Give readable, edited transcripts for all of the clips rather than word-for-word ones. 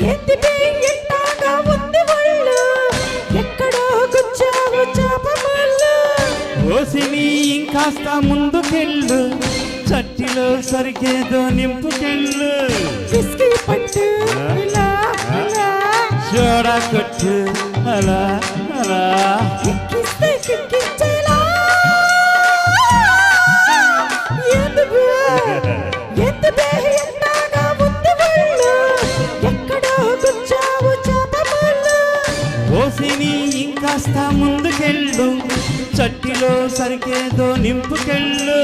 ఏంటిది ఎట్టాగా ఉంది ఒళ్ళు ఎక్కడో గుచ్చావు చాపముళ్ళు ఓసిని ఇంకాస్త ముందుకెళ్ళు చట్టిలో సరికేదో నింపుకెళ్ళు విస్కీ పట్టు ఇలా ఇలా చోడా కొట్టు అలా అలా ఎక్కిస్తే కిక్కించేలా ఎందుకు ఎందుకు ఎట్టాగా ఉంది ఒళ్ళు ఎక్కడో గుచ్చావు చాపముళ్ళు ఓసిని ఇంకాస్త ముందుకెళ్ళు చట్టిలో సరికేదో నింపుకెళ్ళు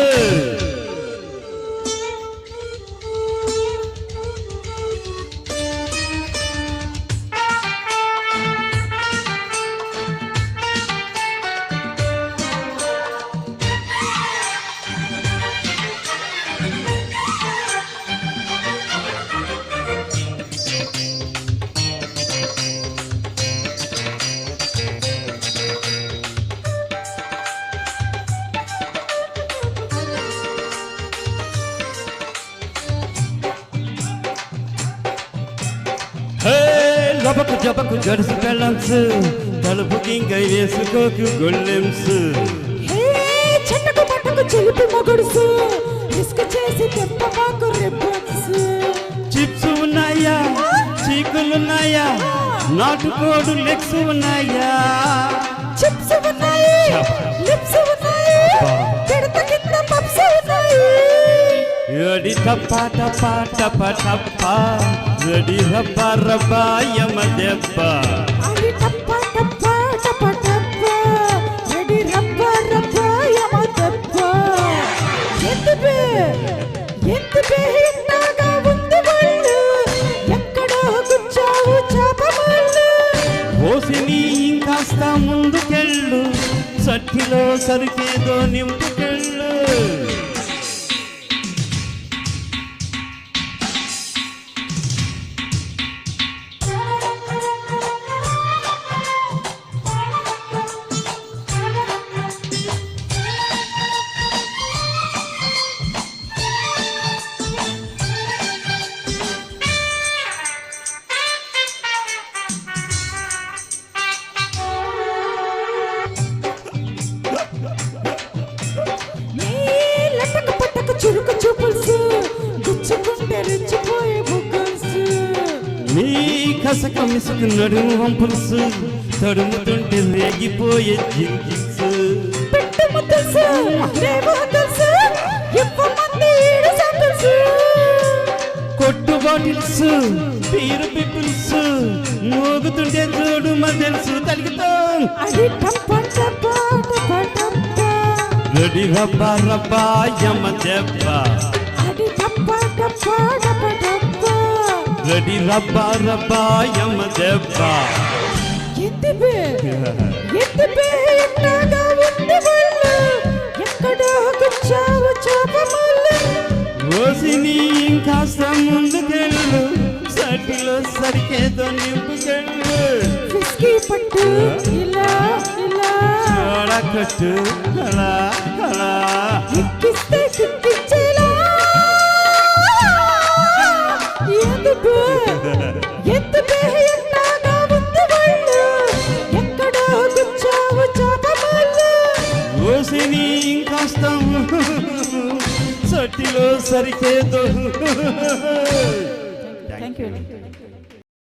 లబకు జబకు జడుసు పెళ్ళంసు తలుపు కింగ వేసుకోకు గొల్లెంసు చెట్టుకు పట్టుకు చెలుపు మొగుడుసు రిస్క్ చేసి తెప్పమాకు రిబ్బన్స్ చిప్స్ ఉన్నాయా చీకులున్నాయా నాటుకోడు లెగ్స్ ఉన్నాయా చిప్స్ ఉన్నాయి లిప్స్ ఉన్నాయి పిడత కింద పప్స్ ఉన్నాయి రెడీ టప్పా టప్పా టప్పా టప్పా రెడీ రబ్బా రబ్బా యమ దెబ్బ అది టప్పా టప్పా టప్పా టప్పా రెడీ రబ్బా రబ్బా యమ దెబ్బ ఎందుకు ఇంతగా ఉంది ఒళ్ళు ఎక్కడో గుచ్చావు చాపముళ్ళు ఓసిని ఇంకాస్త ముందుకెళ్ళు సట్టిలో సరికేదో నింపుకెళ్ళు చురుకు చూపుల్సు గుచ్చుకుంటే రెచ్చిపోయే బుగ్గల్సు నీ కసక మిసుకు నడుము వంపుల్సు తడుముతుంటే రేగిపోయే జింగిల్సు పెట్టు ముద్దల్సు రేవు హద్దల్సు ఇవ్వమంది ఈడు సందల్సు కొట్టు బాటిల్స్ పీరు పిపుల్స్ మోగుతుంటే చూడు మదల్సు తలుగుతాం అది టప్పా టప్పా టప్పా టప్పా రెడీ రబ్బా రబ్బా యమ దెబ్బ అది టప్పా టప్పా టప్పా టప్పా రెడీ రబ్బా రబ్బా యమ దెబ్బ ఎందుకు ఎట్టాగా ఉంది ఒళ్ళు ఎక్కడో గుచ్చావు చాపముళ్ళు ఓసిని ఇంకాస్త ముందుకెళ్ళు సటిలో సరికేదో నింపుకెళ్ళు విస్కీ పట్టు ఇలా ఇలా చోడా కొట్టు అలా అలా ఎక్కిస్తే కిక్కించేలా ఎందుకు ఎట్టాగా ఉంది ఒళ్ళు ఎక్కడో గుచ్చావు చాపముళ్ళు ఓసిని ఇంకాస్త సటిలో సరికేదో థ్యాంక్ యూ